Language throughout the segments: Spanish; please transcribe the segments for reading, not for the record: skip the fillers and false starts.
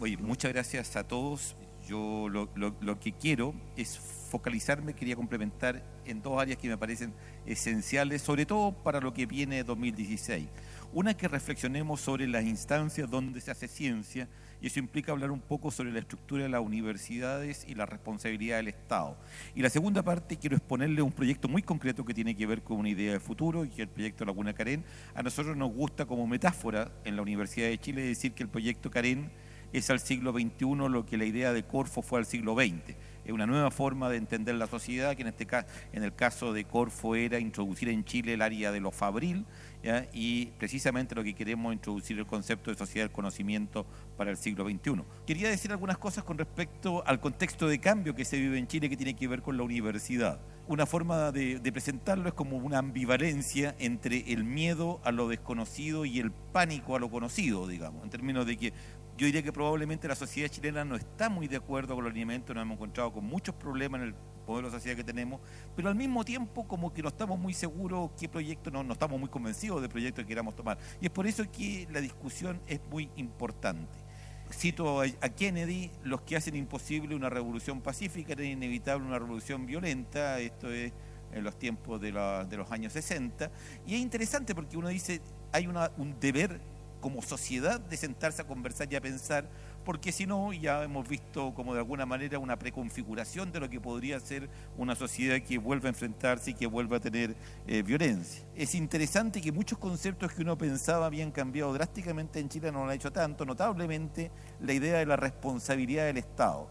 Oye, muchas gracias a todos. Yo lo que quiero es focalizarme, quería complementar en dos áreas que me parecen esenciales, sobre todo para lo que viene 2016. Una, que reflexionemos sobre las instancias donde se hace ciencia, y eso implica hablar un poco sobre la estructura de las universidades y la responsabilidad del Estado. Y la segunda parte, quiero exponerle un proyecto muy concreto que tiene que ver con una idea de futuro, y que es el proyecto Laguna Carén. A nosotros nos gusta como metáfora en la Universidad de Chile decir que el proyecto Carén es al siglo XXI lo que la idea de Corfo fue al siglo XX. Es una nueva forma de entender la sociedad, que en el caso de Corfo era introducir en Chile el área de lo fabril, ¿ya? Y precisamente lo que queremos es introducir el concepto de sociedad del conocimiento para el siglo XXI. Quería decir algunas cosas con respecto al contexto de cambio que se vive en Chile, que tiene que ver con la universidad. Una forma de presentarlo es como una ambivalencia entre el miedo a lo desconocido y el pánico a lo conocido, digamos, en términos de que yo diría que probablemente la sociedad chilena no está muy de acuerdo con los alimentos, nos hemos encontrado con muchos problemas en el modelo de sociedad que tenemos, pero al mismo tiempo como que no estamos muy seguros qué proyecto, no estamos muy convencidos del proyecto que queramos tomar. Y es por eso que la discusión es muy importante. Cito a Kennedy: los que hacen imposible una revolución pacífica era inevitable una revolución violenta. Esto es en los tiempos de los años 60. Y es interesante porque uno dice, hay un deber como sociedad de sentarse a conversar y a pensar, porque si no, ya hemos visto como de alguna manera una preconfiguración de lo que podría ser una sociedad que vuelva a enfrentarse y que vuelva a tener violencia. Es interesante que muchos conceptos que uno pensaba habían cambiado drásticamente en Chile, no lo ha hecho tanto, notablemente la idea de la responsabilidad del Estado.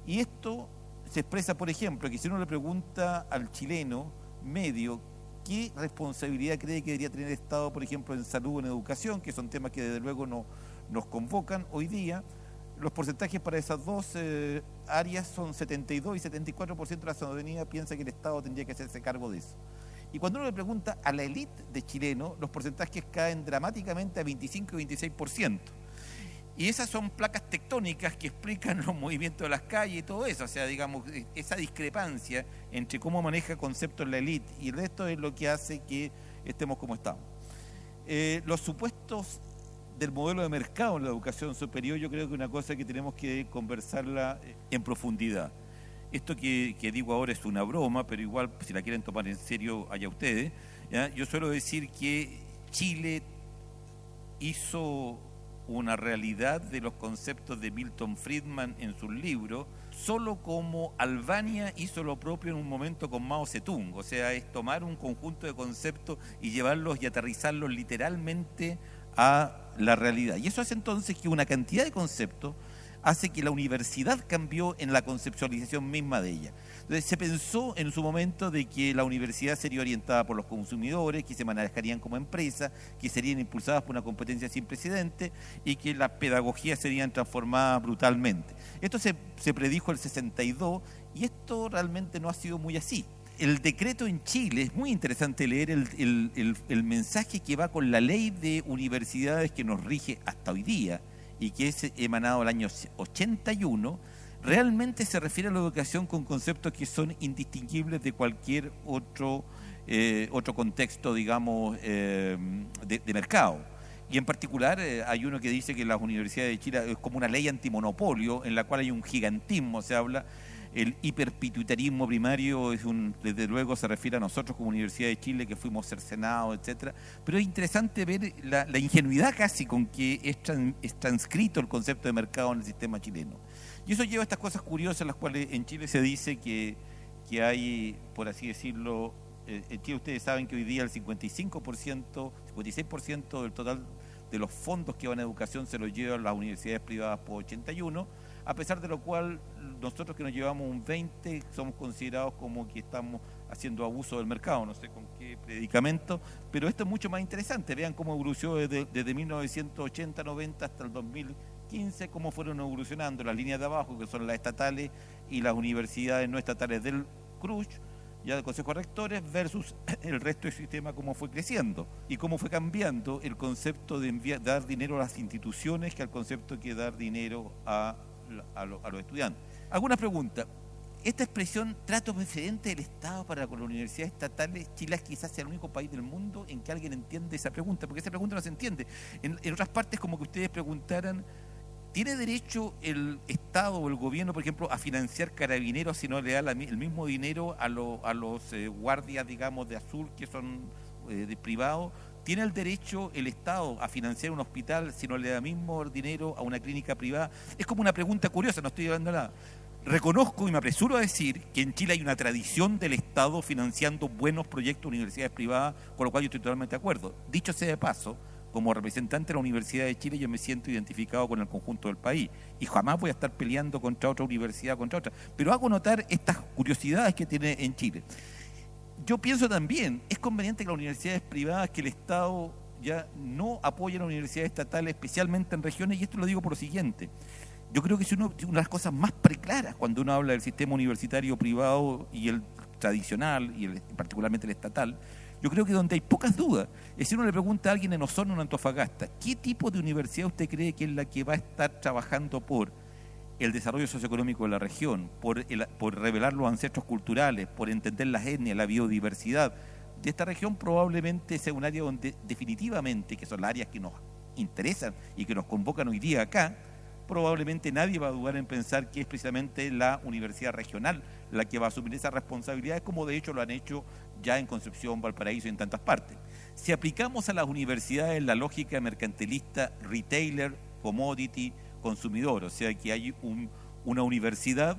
Y esto se expresa, por ejemplo, que si uno le pregunta al chileno medio ¿qué responsabilidad cree que debería tener el Estado, por ejemplo, en salud o en educación, que son temas que desde luego nos convocan hoy día? Los porcentajes para esas dos áreas son 72 y 74% de la ciudadanía piensa que el Estado tendría que hacerse cargo de eso. Y cuando uno le pregunta a la élite de chilenos, los porcentajes caen dramáticamente a 25 y 26%. Y esas son placas tectónicas que explican los movimientos de las calles y todo eso. O sea, digamos, esa discrepancia entre cómo maneja conceptos la élite y el resto es lo que hace que estemos como estamos. Los supuestos del modelo de mercado en la educación superior, yo creo que es una cosa que tenemos que conversarla en profundidad. Esto que digo ahora es una broma, pero igual, si la quieren tomar en serio, allá ustedes, ¿ya? Yo suelo decir que Chile hizo una realidad de los conceptos de Milton Friedman en sus libros, solo como Albania hizo lo propio en un momento con Mao Zedong. O sea, es tomar un conjunto de conceptos y llevarlos y aterrizarlos literalmente a la realidad. Y eso hace entonces que una cantidad de conceptos hace que la universidad cambió en la conceptualización misma de ella. Entonces se pensó en su momento de que la universidad sería orientada por los consumidores, que se manejarían como empresas, que serían impulsadas por una competencia sin precedentes y que las pedagogías serían transformadas brutalmente. Esto se predijo el 62 y esto realmente no ha sido muy así. El decreto en Chile, es muy interesante leer el mensaje que va con la ley de universidades que nos rige hasta hoy día y que es emanado del año 81, realmente se refiere a la educación con conceptos que son indistinguibles de cualquier otro contexto, digamos, de mercado. Y en particular hay uno que dice que las universidades de Chile es como una ley antimonopolio en la cual hay un gigantismo, se habla. El hiperpituitarismo primario desde luego se refiere a nosotros como Universidad de Chile, que fuimos cercenados, etcétera. Pero es interesante ver la ingenuidad casi con que es transcrito el concepto de mercado en el sistema chileno. Y eso lleva a estas cosas curiosas, en las cuales en Chile se dice que hay, por así decirlo, en Chile ustedes saben que hoy día el 56% del total de los fondos que van a educación se los llevan las universidades privadas por 81%, a pesar de lo cual nosotros que nos llevamos un 20% somos considerados como que estamos haciendo abuso del mercado, no sé con qué predicamento, pero esto es mucho más interesante. Vean cómo evolucionó desde 1980-90 hasta el 2015, cómo fueron evolucionando las líneas de abajo, que son las estatales y las universidades no estatales del CRUSH, ya del Consejo de Rectores, versus el resto del sistema, cómo fue creciendo y cómo fue cambiando el concepto de dar dinero a las instituciones que al concepto de dar dinero a los estudiantes. Alguna pregunta. Esta expresión, trato preferente del Estado para con las universidades estatales, Chile quizás sea el único país del mundo en que alguien entiende esa pregunta, porque esa pregunta no se entiende. En otras partes, como que ustedes preguntaran ¿Tiene derecho el Estado o el gobierno, por ejemplo, a financiar carabineros si no le da el mismo dinero a los guardias, digamos, de azul, que son de privados? ¿Tiene el derecho el Estado a financiar un hospital si no le da mismo dinero a una clínica privada? Es como una pregunta curiosa, no estoy hablando nada. Reconozco y me apresuro a decir que en Chile hay una tradición del Estado financiando buenos proyectos de universidades privadas, con lo cual yo estoy totalmente de acuerdo. Dicho sea de paso, como representante de la Universidad de Chile, yo me siento identificado con el conjunto del país y jamás voy a estar peleando contra otra universidad, contra otra. Pero hago notar estas curiosidades que tiene en Chile. Yo pienso también, es conveniente que las universidades privadas, que el Estado ya no apoye a las universidades estatales, especialmente en regiones, y esto lo digo por lo siguiente. Yo creo que es una de las cosas más preclaras cuando uno habla del sistema universitario privado y el tradicional, y particularmente el estatal. Yo creo que donde hay pocas dudas, es si uno le pregunta a alguien en Osorno o en Antofagasta, ¿qué tipo de universidad usted cree que es la que va a estar trabajando por el desarrollo socioeconómico de la región, por revelar los ancestros culturales, por entender las etnias, la biodiversidad de esta región? Probablemente sea un área donde definitivamente, que son las áreas que nos interesan y que nos convocan hoy día acá, probablemente nadie va a dudar en pensar que es precisamente la universidad regional la que va a asumir esas responsabilidades, como de hecho lo han hecho ya en Concepción, Valparaíso y en tantas partes. Si aplicamos a las universidades la lógica mercantilista, retailer, commodity, consumidor, o sea que hay una universidad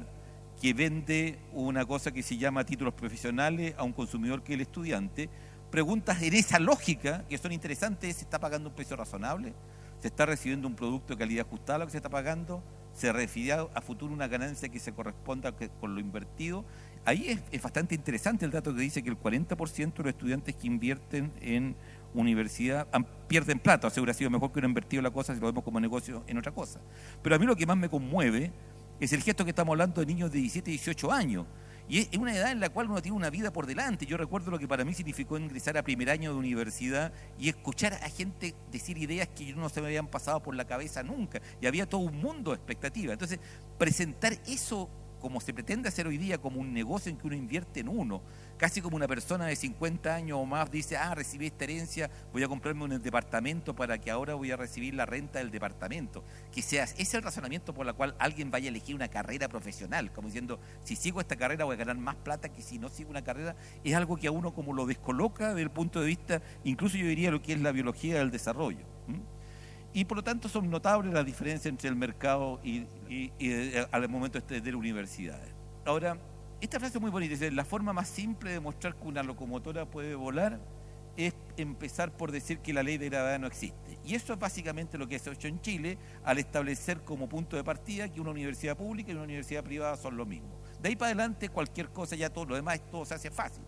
que vende una cosa que se llama títulos profesionales a un consumidor que es el estudiante, preguntas en esa lógica, que son interesantes: ¿se está pagando un precio razonable? ¿Se está recibiendo un producto de calidad ajustada a lo que se está pagando? ¿Se refiere a futuro una ganancia que se corresponda con lo invertido? Ahí es bastante interesante el dato que dice que el 40% de los estudiantes que invierten en universidad pierden plata. O sea, hubiera sido mejor que hubiera invertido la cosa si lo vemos como negocio en otra cosa. Pero a mí lo que más me conmueve es el gesto que estamos hablando de niños de 17, 18 años. Y es una edad en la cual uno tiene una vida por delante. Yo recuerdo lo que para mí significó ingresar a primer año de universidad y escuchar a gente decir ideas que no se me habían pasado por la cabeza nunca. Y había todo un mundo de expectativas. Entonces, presentar eso como se pretende hacer hoy día, como un negocio en que uno invierte en uno, casi como una persona de 50 años o más dice: recibí esta herencia, voy a comprarme un departamento para que ahora voy a recibir la renta del departamento. Que sea ese es el razonamiento por el cual alguien vaya a elegir una carrera profesional, como diciendo: si sigo esta carrera voy a ganar más plata que si no sigo una carrera. Es algo que a uno como lo descoloca desde el punto de vista, incluso yo diría, lo que es la biología del desarrollo. Y por lo tanto son notables las diferencias entre el mercado y al momento de la universidad. Ahora, esta frase es muy bonita, dice: la forma más simple de demostrar que una locomotora puede volar es empezar por decir que la ley de gravedad no existe. Y eso es básicamente lo que se ha hecho en Chile al establecer como punto de partida que una universidad pública y una universidad privada son lo mismo. De ahí para adelante cualquier cosa, ya todo lo demás, todo se hace fácil.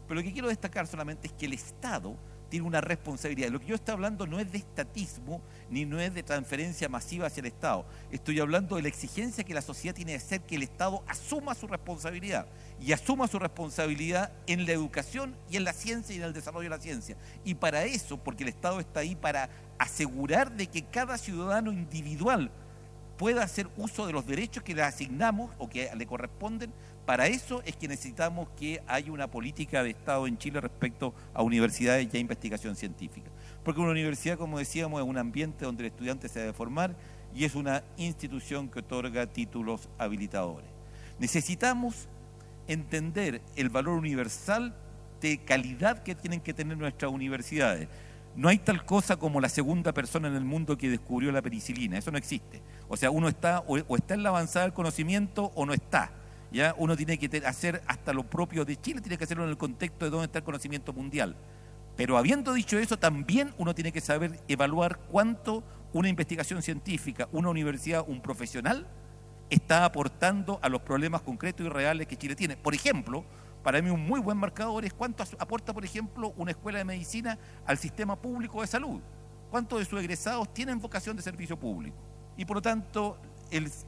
Pero lo que quiero destacar solamente es que el Estado tiene una responsabilidad. Lo que yo estoy hablando no es de estatismo, ni no es de transferencia masiva hacia el Estado. Estoy hablando de la exigencia que la sociedad tiene de hacer que el Estado asuma su responsabilidad. Y asuma su responsabilidad en la educación y en la ciencia y en el desarrollo de la ciencia. Y para eso, porque el Estado está ahí para asegurar de que cada ciudadano individual pueda hacer uso de los derechos que le asignamos o que le corresponden, para eso es que necesitamos que haya una política de Estado en Chile respecto a universidades y a investigación científica. Porque una universidad, como decíamos, es un ambiente donde el estudiante se debe formar y es una institución que otorga títulos habilitadores. Necesitamos entender el valor universal de calidad que tienen que tener nuestras universidades. No hay tal cosa como la segunda persona en el mundo que descubrió la penicilina, eso no existe. O sea, uno está o está en la avanzada del conocimiento o no está. ¿Ya? Uno tiene que hacer hasta lo propio de Chile, tiene que hacerlo en el contexto de dónde está el conocimiento mundial. Pero habiendo dicho eso, también uno tiene que saber evaluar cuánto una investigación científica, una universidad, un profesional está aportando a los problemas concretos y reales que Chile tiene. Por ejemplo, para mí un muy buen marcador es cuánto aporta, por ejemplo, una escuela de medicina al sistema público de salud. ¿Cuántos de sus egresados tienen vocación de servicio público? Y por lo tanto,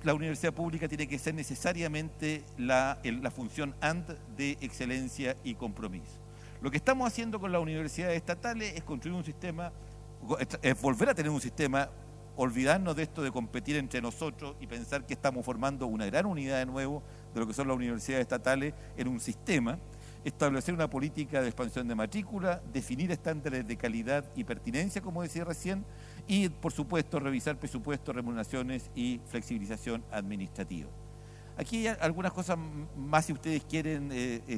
la universidad pública tiene que ser necesariamente la función AND de excelencia y compromiso. Lo que estamos haciendo con las universidades estatales es construir un sistema, es volver a tener un sistema, olvidarnos de esto de competir entre nosotros y pensar que estamos formando una gran unidad de nuevo de lo que son las universidades estatales en un sistema, establecer una política de expansión de matrícula, definir estándares de calidad y pertinencia, como decía recién, y, por supuesto, revisar presupuestos, remuneraciones y flexibilización administrativa. Aquí hay algunas cosas más, si ustedes quieren,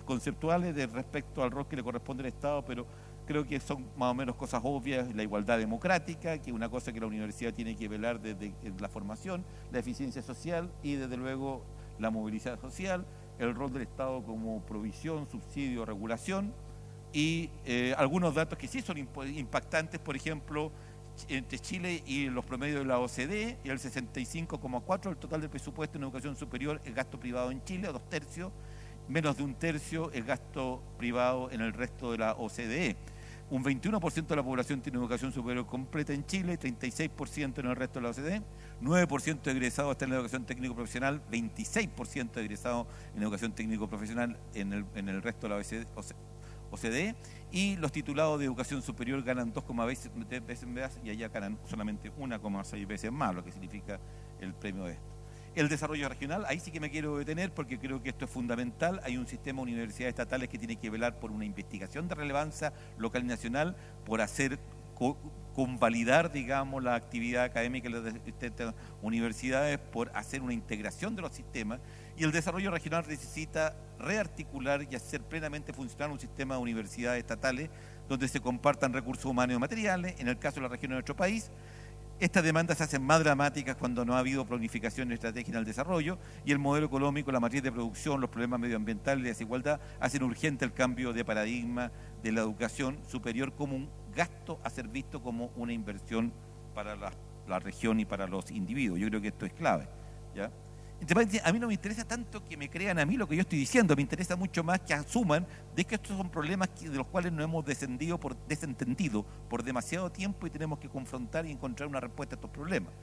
conceptuales respecto al rol que le corresponde al Estado, pero creo que son más o menos cosas obvias: la igualdad democrática, que es una cosa que la universidad tiene que velar desde la formación, la eficiencia social y, desde luego, la movilidad social, el rol del Estado como provisión, subsidio, regulación, y algunos datos que sí son impactantes. Por ejemplo, entre Chile y los promedios de la OCDE, el 65,4% del total del presupuesto en educación superior es gasto privado en Chile, 2/3, menos de 1/3 es gasto privado en el resto de la OCDE. Un 21% de la población tiene educación superior completa en Chile, 36% en el resto de la OCDE, 9% de egresados está en la educación técnico-profesional, 26% de egresados en educación técnico-profesional en el resto de la OCDE, y los titulados de educación superior ganan 2,6 veces más y allá ganan solamente 1,6 veces más, lo que significa el premio de esto. El desarrollo regional, ahí sí que me quiero detener porque creo que esto es fundamental. Hay un sistema de universidades estatales que tiene que velar por una investigación de relevancia local y nacional, por hacer convalidar, digamos, la actividad académica de las universidades, por hacer una integración de los sistemas. Y el desarrollo regional necesita rearticular y hacer plenamente funcionar un sistema de universidades estatales donde se compartan recursos humanos y materiales. En el caso de la región de nuestro país, estas demandas se hacen más dramáticas cuando no ha habido planificación estratégica en el desarrollo, y el modelo económico, la matriz de producción, los problemas medioambientales y la desigualdad hacen urgente el cambio de paradigma de la educación superior como un gasto a ser visto como una inversión para la región y para los individuos. Yo creo que esto es clave, ¿ya? Entonces, a mí no me interesa tanto que me crean a mí lo que yo estoy diciendo, me interesa mucho más que asuman de que estos son problemas de los cuales nos hemos desentendido por demasiado tiempo y tenemos que confrontar y encontrar una respuesta a estos problemas.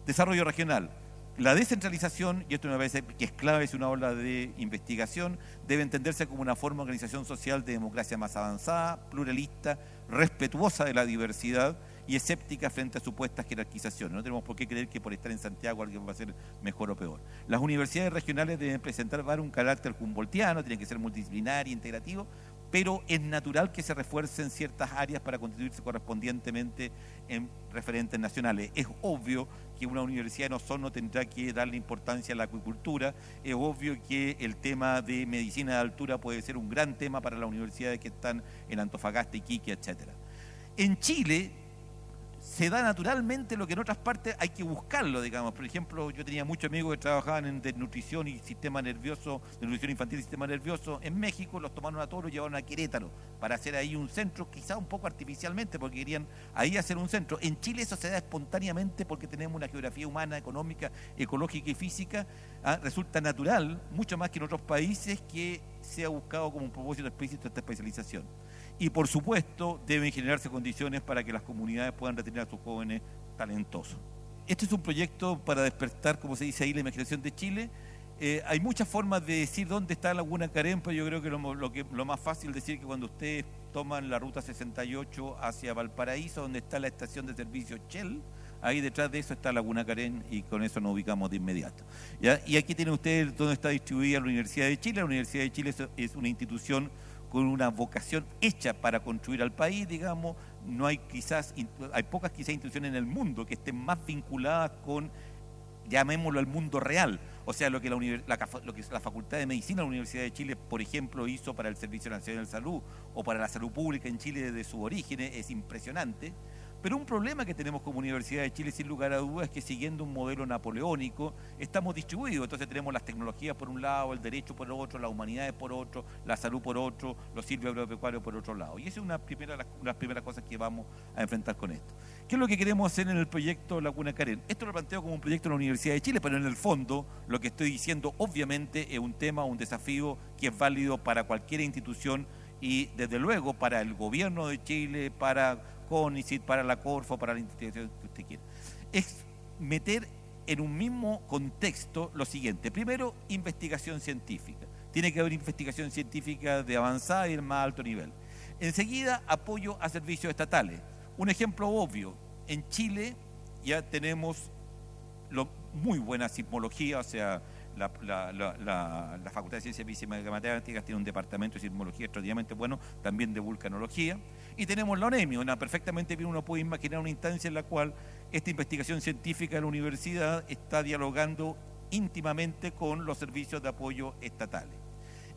Desarrollo regional. La descentralización, y esto me parece que es clave, es una ola de investigación, debe entenderse como una forma de organización social de democracia más avanzada, pluralista, respetuosa de la diversidad y escéptica frente a supuestas jerarquizaciones. No tenemos por qué creer que por estar en Santiago alguien va a ser mejor o peor. Las universidades regionales deben presentar un carácter humboldtiano, tienen que ser multidisciplinario, integrativo, pero es natural que se refuercen ciertas áreas para constituirse correspondientemente en referentes nacionales. Es obvio que una universidad en Osorno tendrá que darle importancia a la acuicultura, es obvio que el tema de medicina de altura puede ser un gran tema para las universidades que están en Antofagasta, Iquique, etcétera. En Chile se da naturalmente lo que en otras partes hay que buscarlo, digamos. Por ejemplo, yo tenía muchos amigos que trabajaban en desnutrición y sistema nervioso, desnutrición infantil y sistema nervioso en México, los tomaron a todos, los llevaron a Querétaro para hacer ahí un centro, quizá un poco artificialmente, porque querían ahí hacer un centro. En Chile eso se da espontáneamente porque tenemos una geografía humana, económica, ecológica y física. Resulta natural, mucho más que en otros países, que se ha buscado como un propósito explícito esta especialización. Y, por supuesto, deben generarse condiciones para que las comunidades puedan retener a sus jóvenes talentosos. Este es un proyecto para despertar, como se dice ahí, la imaginación de Chile. Hay muchas formas de decir dónde está Laguna Carén, pero yo creo que lo más fácil decir que cuando ustedes toman la ruta 68 hacia Valparaíso, donde está la estación de servicio Shell, ahí detrás de eso está Laguna Carén, y con eso nos ubicamos de inmediato, ¿ya? Y aquí tienen ustedes dónde está distribuida la Universidad de Chile. La Universidad de Chile es una institución con una vocación hecha para construir al país, digamos. No hay hay pocas instituciones en el mundo que estén más vinculadas con, llamémoslo, el mundo real. O sea, lo que la Facultad de Medicina de la Universidad de Chile, por ejemplo, hizo para el Servicio Nacional de Salud o para la salud pública en Chile desde sus orígenes es impresionante. Pero un problema que tenemos como Universidad de Chile, sin lugar a dudas, es que, siguiendo un modelo napoleónico, estamos distribuidos. Entonces tenemos las tecnologías por un lado, el derecho por otro, las humanidades por otro, la salud por otro, los silvio agropecuarios por otro lado. Y esa es una de las primeras cosas que vamos a enfrentar con esto. ¿Qué es lo que queremos hacer en el proyecto Laguna Carén? Esto lo planteo como un proyecto de la Universidad de Chile, pero en el fondo lo que estoy diciendo obviamente es un tema, un desafío que es válido para cualquier institución y, desde luego, para el gobierno de Chile, para CONICYT, para la Corfo, para la institución que usted quiera. Es meter en un mismo contexto lo siguiente. Primero, investigación científica. Tiene que haber investigación científica de avanzada y de más alto nivel. Enseguida, apoyo a servicios estatales. Un ejemplo obvio: en Chile ya tenemos muy buena sismología, o sea, la Facultad de Ciencias Físicas y Matemáticas tiene un departamento de sismología extraordinariamente bueno, también de vulcanología. Y tenemos la ONEMI, perfectamente bien uno puede imaginar una instancia en la cual esta investigación científica de la universidad está dialogando íntimamente con los servicios de apoyo estatales.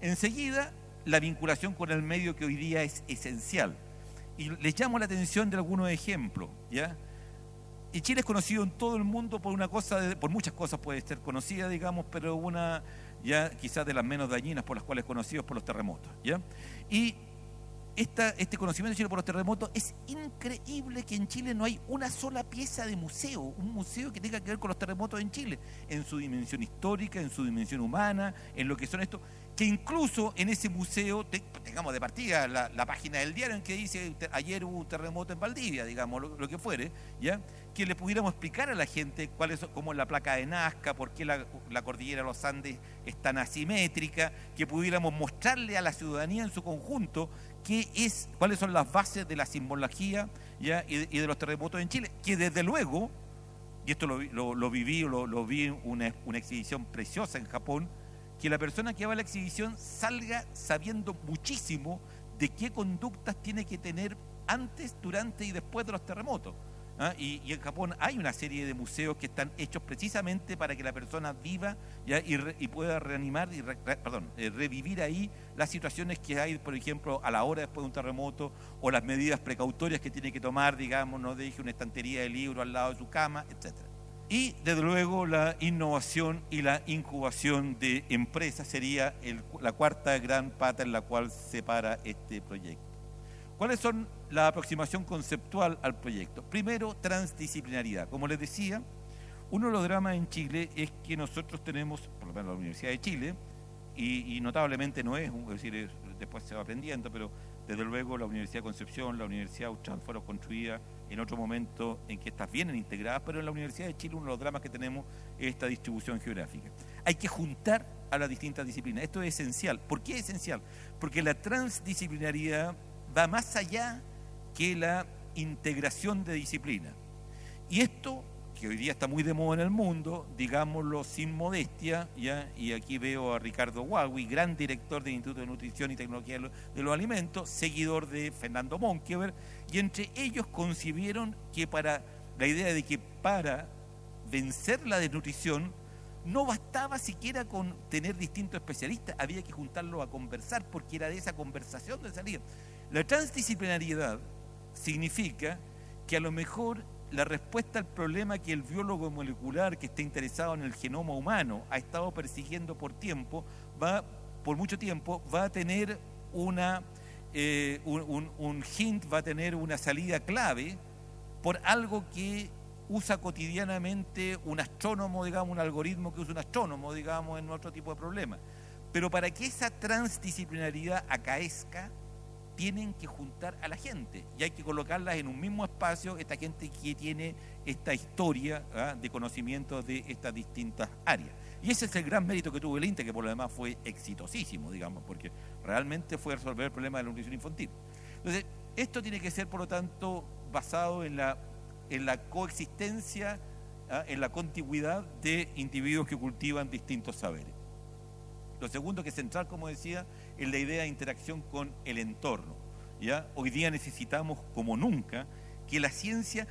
Enseguida, la vinculación con el medio, que hoy día es esencial. Y les llamo la atención de algunos ejemplos, ¿ya? Y Chile es conocido en todo el mundo por por muchas cosas puede ser conocida, digamos, pero una ya quizás de las menos dañinas por las cuales conocidos por los terremotos, ¿ya? Y este conocimiento de Chile por los terremotos, es increíble que en Chile no hay una sola pieza de museo, un museo que tenga que ver con los terremotos en Chile, en su dimensión histórica, en su dimensión humana, en lo que son estos, que incluso en ese museo, tengamos de partida la página del diario en que dice ayer hubo un terremoto en Valdivia, digamos, lo que fuere, ¿ya? Que le pudiéramos explicar a la gente cómo es la placa de Nazca, por qué la cordillera de los Andes es tan asimétrica, que pudiéramos mostrarle a la ciudadanía en su conjunto cuáles son las bases de la sismología, ¿ya? y de los terremotos en Chile, que desde luego, y esto lo vi en una exhibición preciosa en Japón, que la persona que va a la exhibición salga sabiendo muchísimo de qué conductas tiene que tener antes, durante y después de los terremotos. ¿Ah? Y en Japón hay una serie de museos que están hechos precisamente para que la persona viva, ¿ya? y pueda reanimar revivir ahí las situaciones que hay, por ejemplo, a la hora después de un terremoto, o las medidas precautorias que tiene que tomar, digamos, no deje una estantería de libros al lado de su cama, etcétera. Y desde luego la innovación y la incubación de empresas sería la cuarta gran pata en la cual se para este proyecto. ¿Cuáles son la aproximación conceptual al proyecto? Primero, transdisciplinariedad. Como les decía, uno de los dramas en Chile es que nosotros tenemos, por lo menos la Universidad de Chile, y notablemente no es decir, después se va aprendiendo, pero desde luego la Universidad de Concepción, la Universidad Austral fueron construidas en otro momento en que estas vienen integradas, pero en la Universidad de Chile uno de los dramas que tenemos es esta distribución geográfica. Hay que juntar a las distintas disciplinas. Esto es esencial. ¿Por qué es esencial? Porque la transdisciplinariedad va más allá que la integración de disciplinas. Y esto, que hoy día está muy de moda en el mundo, digámoslo sin modestia, ¿ya? Y aquí veo a Ricardo Huagui, gran director del Instituto de Nutrición y Tecnología de los Alimentos, seguidor de Fernando Monkever, y entre ellos concibieron que la idea de que para vencer la desnutrición no bastaba siquiera con tener distintos especialistas, había que juntarlos a conversar, porque era de esa conversación de salida. La transdisciplinariedad significa que a lo mejor la respuesta al problema que el biólogo molecular que está interesado en el genoma humano ha estado persiguiendo por mucho tiempo, va a tener un hint, va a tener una salida clave por algo que usa cotidianamente un astrónomo, digamos, un algoritmo que usa un astrónomo, digamos, en otro tipo de problema. Pero para que esa transdisciplinariedad acaezca, tienen que juntar a la gente y hay que colocarlas en un mismo espacio, esta gente que tiene esta historia de conocimiento de estas distintas áreas. Y ese es el gran mérito que tuvo el INTE, que por lo demás fue exitosísimo, digamos, porque realmente fue resolver el problema de la nutrición infantil. Entonces, esto tiene que ser, por lo tanto, basado en la coexistencia, en la contigüidad de individuos que cultivan distintos saberes. Lo segundo, que es central, como decía, es la idea de interacción con el entorno, ¿ya? Hoy día necesitamos, como nunca, que la ciencia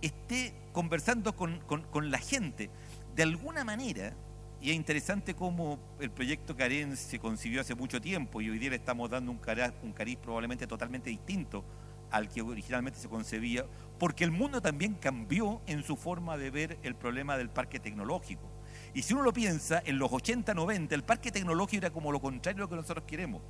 esté conversando con la gente. De alguna manera, y es interesante cómo el proyecto Carén se concibió hace mucho tiempo y hoy día le estamos dando un cariz probablemente totalmente distinto al que originalmente se concebía, porque el mundo también cambió en su forma de ver el problema del parque tecnológico. Y si uno lo piensa, en los 80, 90, el parque tecnológico era como lo contrario de lo que nosotros queremos.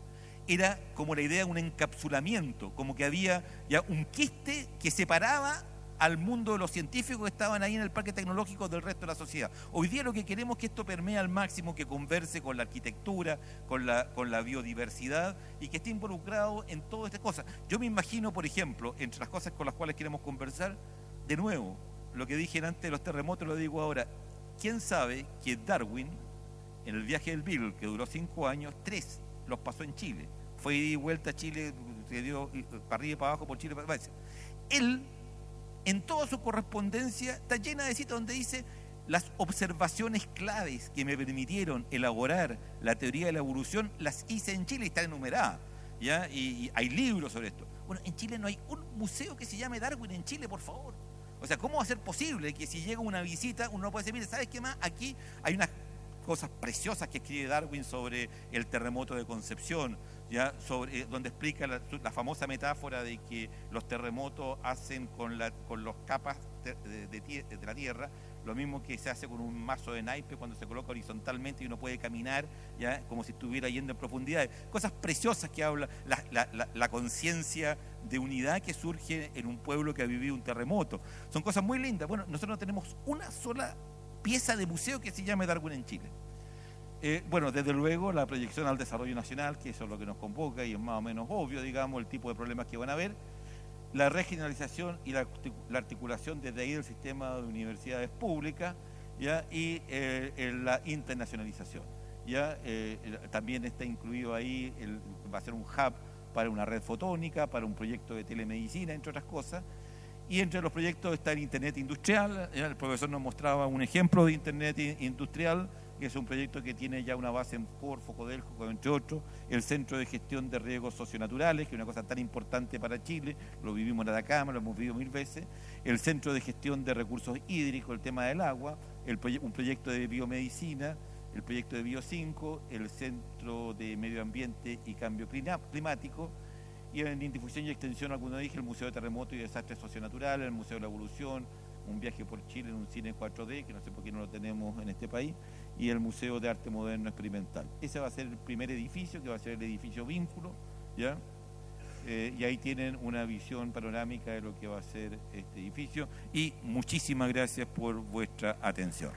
Era como la idea de un encapsulamiento, como que había ya un quiste que separaba al mundo de los científicos que estaban ahí en el parque tecnológico del resto de la sociedad. Hoy día lo que queremos es que esto permee al máximo, que converse con la arquitectura, con la biodiversidad y que esté involucrado en todas estas cosas. Yo me imagino, por ejemplo, entre las cosas con las cuales queremos conversar, de nuevo, lo que dije antes de los terremotos lo digo ahora. ¿Quién sabe que Darwin, en el viaje del Beagle, que duró 5 años, 3 los pasó en Chile? Fue ida y vuelta a Chile, se dio para arriba y para abajo por Chile. Él, en toda su correspondencia, está llena de citas donde dice: Las observaciones claves que me permitieron elaborar la teoría de la evolución las hice en Chile y están enumeradas, ¿ya? Y hay libros sobre esto. Bueno, en Chile no hay un museo que se llame Darwin en Chile, por favor. O sea, ¿cómo va a ser posible que si llega una visita uno no puede decir, mire, ¿sabes qué más? Aquí hay unas cosas preciosas que escribe Darwin sobre el terremoto de Concepción, ¿ya? Sobre, donde explica la famosa metáfora de que los terremotos hacen con las capas de la tierra lo mismo que se hace con un mazo de naipe cuando se coloca horizontalmente y uno puede caminar, ¿ya? Como si estuviera yendo en profundidades. Cosas preciosas que habla la conciencia de unidad que surge en un pueblo que ha vivido un terremoto. Son cosas muy lindas. Bueno, nosotros no tenemos una sola pieza de museo que se llame Darwin en Chile. Bueno, desde luego la proyección al desarrollo nacional, que eso es lo que nos convoca y es más o menos obvio, digamos, el tipo de problemas que van a haber. La regionalización y la articulación desde ahí del sistema de universidades públicas, ¿ya? Y la internacionalización, ¿ya? También está incluido ahí, va a ser un hub para una red fotónica, para un proyecto de telemedicina, entre otras cosas. Y entre los proyectos está el Internet Industrial, ¿ya? El profesor nos mostraba un ejemplo de Internet Industrial, que es un proyecto que tiene ya una base en Corfo, Codelco, entre otros, el Centro de Gestión de Riesgos Socionaturales, que es una cosa tan importante para Chile, lo vivimos en Atacama, lo hemos vivido 1000 veces, el Centro de Gestión de Recursos Hídricos, el tema del agua, un proyecto de biomedicina, el proyecto de Bio5, el Centro de Medio Ambiente y Cambio Climático, y en difusión y extensión, alguno dije, el Museo de Terremotos y Desastres Socionaturales, el Museo de la Evolución, un viaje por Chile en un cine 4D, que no sé por qué no lo tenemos en este país, y el Museo de Arte Moderno Experimental. Ese va a ser el primer edificio, que va a ser el edificio Vínculo, ¿ya? Y ahí tienen una visión panorámica de lo que va a ser este edificio, y muchísimas gracias por vuestra atención.